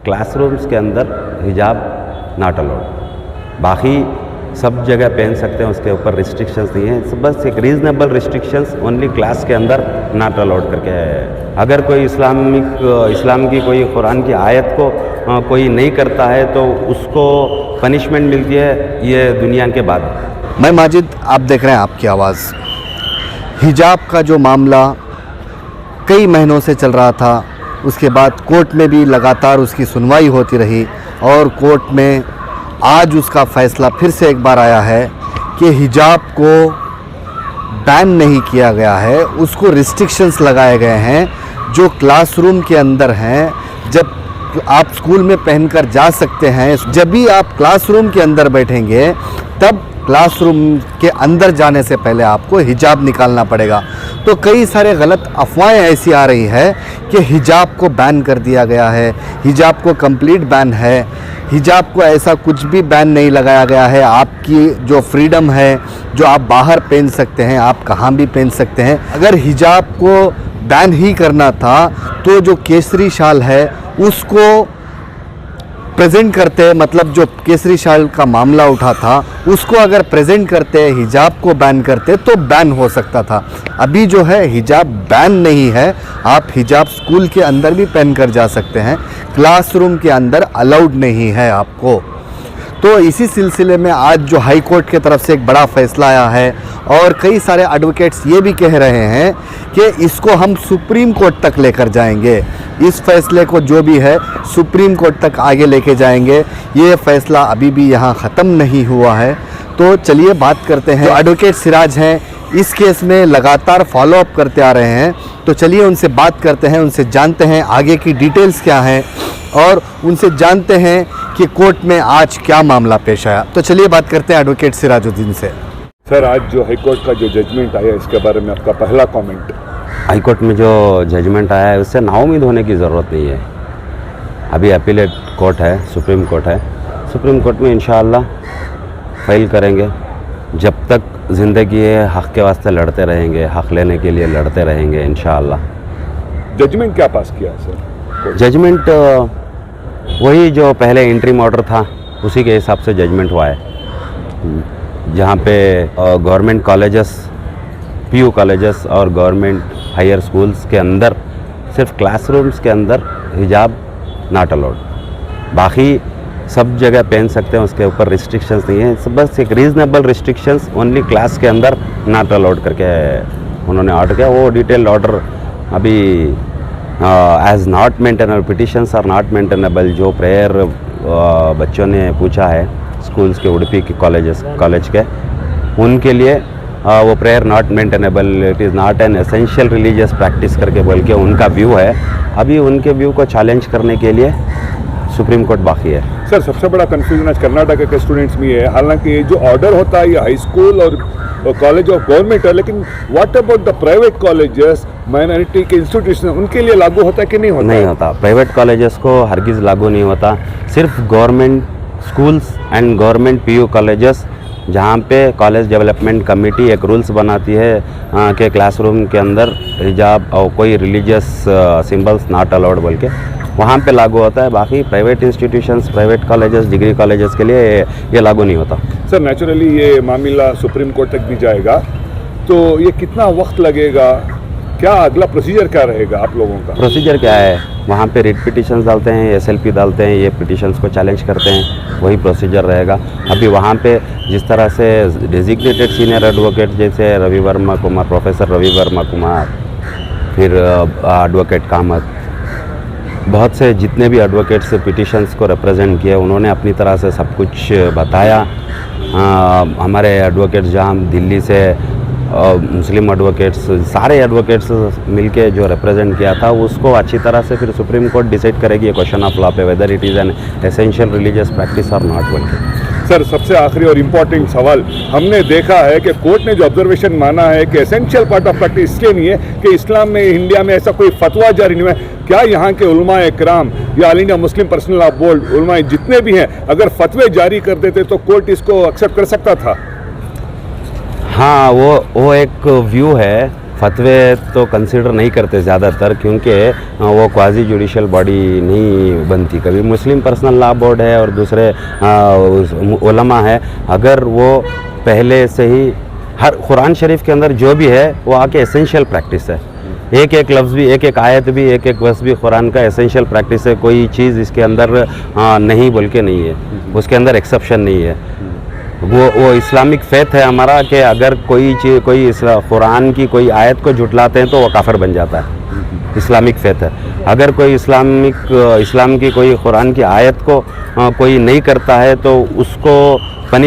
Classrooms के अंदर हिजाब नॉट अलाउड। बाकी सब जगह पहन सकते हैं, उसके ऊपर रिस्ट्रिक्शंस नहीं है। बस एक रीज़नेबल रिस्ट्रिक्शंस ओनली क्लास के अंदर नॉट अलाउड करके है। अगर कोई इस्लाम की कोई कुरान की आयत को कोई नहीं करता है तो उसको पनिशमेंट मिलती है ये दुनिया के बाद। मैं माजिद, आप देख रहे हैं आपकी आवाज़। हिजाब का जो मामला कई महीनों से चल रहा था, उसके बाद कोर्ट में भी लगातार उसकी सुनवाई होती रही और कोर्ट में आज उसका फ़ैसला फिर से एक बार आया है कि हिजाब को बैन नहीं किया गया है, उसको रिस्ट्रिक्शंस लगाए गए हैं जो क्लासरूम के अंदर हैं। जब आप स्कूल में पहनकर जा सकते हैं, जब भी आप क्लासरूम के अंदर बैठेंगे तब क्लासरूम के अंदर जाने से पहले आपको हिजाब निकालना पड़ेगा। तो कई सारे गलत अफवाहें ऐसी आ रही है कि हिजाब को बैन कर दिया गया है, हिजाब को कंप्लीट बैन है। हिजाब को ऐसा कुछ भी बैन नहीं लगाया गया है। आपकी जो फ्रीडम है, जो आप बाहर पहन सकते हैं, आप कहाँ भी पहन सकते हैं। अगर हिजाब को बैन ही करना था तो जो केसरी शाल है उसको प्रेजेंट करते, मतलब जो केसरी शाल का मामला उठा था उसको अगर प्रेजेंट करते, हिजाब को बैन करते तो बैन हो सकता था। अभी जो है हिजाब बैन नहीं है, आप हिजाब स्कूल के अंदर भी पहन कर जा सकते हैं, क्लासरूम के अंदर अलाउड नहीं है आपको। तो इसी सिलसिले में आज जो हाई कोर्ट की तरफ से एक बड़ा फैसला आया है और कई सारे एडवोकेट्स ये भी कह रहे हैं कि इसको हम सुप्रीम कोर्ट तक लेकर जाएंगे। इस फैसले को जो भी है सुप्रीम कोर्ट तक आगे लेके जाएंगे। ये फैसला अभी भी यहाँ ख़त्म नहीं हुआ है। तो चलिए बात करते हैं, जो एडवोकेट सिराज हैं इस केस में लगातार फॉलो अप करते आ रहे हैं। तो चलिए उनसे बात करते हैं, उनसे जानते हैं आगे की डिटेल्स क्या हैं और उनसे जानते हैं कि कोर्ट में आज क्या मामला पेश आया। तो चलिए बात करते हैं एडवोकेट सिराजुद्दीन से। सर, आज जो हाईकोर्ट का जो जजमेंट आया इसके बारे में आपका पहला कमेंट। हाईकोर्ट में जो जजमेंट आया है उससे नाउम्मीद होने की ज़रूरत नहीं है। अभी अपीलेट कोर्ट है, सुप्रीम कोर्ट है। सुप्रीम कोर्ट में इंशाअल्लाह फाइल करेंगे। जब तक ज़िंदगी है हक़ के वास्ते लड़ते रहेंगे, हक़ लेने के लिए लड़ते रहेंगे इंशाअल्लाह। जजमेंट क्या पास किया सर? जजमेंट वही जो पहले इंटरिम ऑर्डर था उसी के हिसाब से जजमेंट हुआ है, जहाँ पे गवर्नमेंट कॉलेजेस, पीयू कॉलेजेस और गवर्नमेंट हायर स्कूल्स के अंदर सिर्फ क्लासरूम्स के अंदर हिजाब नॉट अलाउड। बाकी सब जगह पहन सकते हैं, उसके ऊपर रिस्ट्रिक्शंस नहीं है। बस एक रीज़नेबल रिस्ट्रिक्शंस ओनली क्लास के अंदर नॉट अलाउड करके उन्होंने ऑर्डर किया। वो डिटेल्ड ऑर्डर अभी is not maintainable, petitions are not maintainable, जो प्रेयर बच्चों ने पूछा है स्कूल्स के, उडुपी के कॉलेज के, उनके लिए वो prayer not maintainable, it is not an essential religious practice करके बोल के उनका व्यू है। अभी उनके व्यू को चैलेंज करने के लिए सुप्रीम कोर्ट बाकी है। सर, सबसे बड़ा कंफ्यूजन आज कर्नाटक के स्टूडेंट्स में है। हालांकि ये जो ऑर्डर होता है ये हाई स्कूल और कॉलेज ऑफ गवर्नमेंट है, लेकिन what about the private colleges, minority के इंस्टीट्यूशन, उनके लिए लागू होता है कि नहीं होता? नहीं होता। प्राइवेट कॉलेजेस को हरगिज़ लागू नहीं होता। सिर्फ government schools and government PU colleges, जहाँ पे कॉलेज डेवलपमेंट कमेटी एक रूल्स बनाती है कि क्लासरूम के अंदर हिजाब और कोई रिलीजियस सिंबल्स नॉट अलाउड बोल के, वहाँ पे लागू होता है। बाकी private institutions, private colleges, degree colleges के लिए ये लागू नहीं होता। सर, नेचुरली ये मामला सुप्रीम कोर्ट तक भी जाएगा, तो ये कितना वक्त लगेगा? क्या अगला प्रोसीजर क्या रहेगा आप लोगों का? प्रोसीजर क्या है, वहाँ पे रिट पिटिशंस डालते हैं, SLP डालते हैं, ये पिटिशंस को चैलेंज करते हैं, वही प्रोसीजर रहेगा। अभी वहाँ पे जिस तरह से डेजिग्नेटेड सीनियर एडवोकेट जैसे रवि वर्मा कुमार, प्रोफेसर रवि वर्मा कुमार, फिर एडवोकेट कामत, बहुत से जितने भी एडवोकेट्स पिटिशंस को रिप्रेजेंट किए, उन्होंने अपनी तरह से सब कुछ बताया। हमारे एडवोकेट्स जहाँ दिल्ली से मुस्लिम एडवोकेट्स, सारे एडवोकेट्स मिलके जो रिप्रेजेंट किया था उसको अच्छी तरह से फिर सुप्रीम कोर्ट डिसाइड करेगी क्वेश्चन ऑफ लॉ पे, whether it is an essential religious practice और नॉट बोल के। सर, सबसे आखिरी और इम्पोर्टेंट सवाल, हमने देखा है कि कोर्ट ने जो ऑब्जर्वेशन माना है कि एसेंशियल पार्ट ऑफ प्रैक्टिस इसलिए नहीं है कि इस्लाम में, इंडिया में ऐसा कोई फतवा जारी नहीं है। क्या यहाँ के उलमाए इकराम या All India Muslim Personal Law Board उलमाए जितने भी हैं, अगर फतवे जारी कर देते तो कोर्ट इसको एक्सेप्ट कर सकता था? हाँ, वो एक व्यू है फतवे तो कंसिडर नहीं करते ज़्यादातर, क्योंकि वो क्वाजी जुडिशल बॉडी नहीं बनती। कभी मुस्लिम पर्सनल लॉ बोर्ड है और दूसरे उलमा है, अगर वो पहले से ही हर कुरान शरीफ के अंदर जो भी है वो आके एसेंशियल प्रैक्टिस है। एक एक लफ्ज़ भी, एक एक आयत भी, एक एक वर्स भी कुरान का एसेंशियल प्रैक्टिस है। कोई चीज़ इसके अंदर नहीं बोल के नहीं है, उसके अंदर एक्सेप्शन नहीं है। वो इस्लामिक फ़ेथ है हमारा कि अगर कोई चीज़, कोई कुरान की कोई आयत को झुटलाते हैं तो वो काफिर बन जाता है। इस्लामिक फ़ेथ है। अगर कोई इस्लाम की कोई कुरान की आयत को कोई नहीं करता है तो उसको पनिश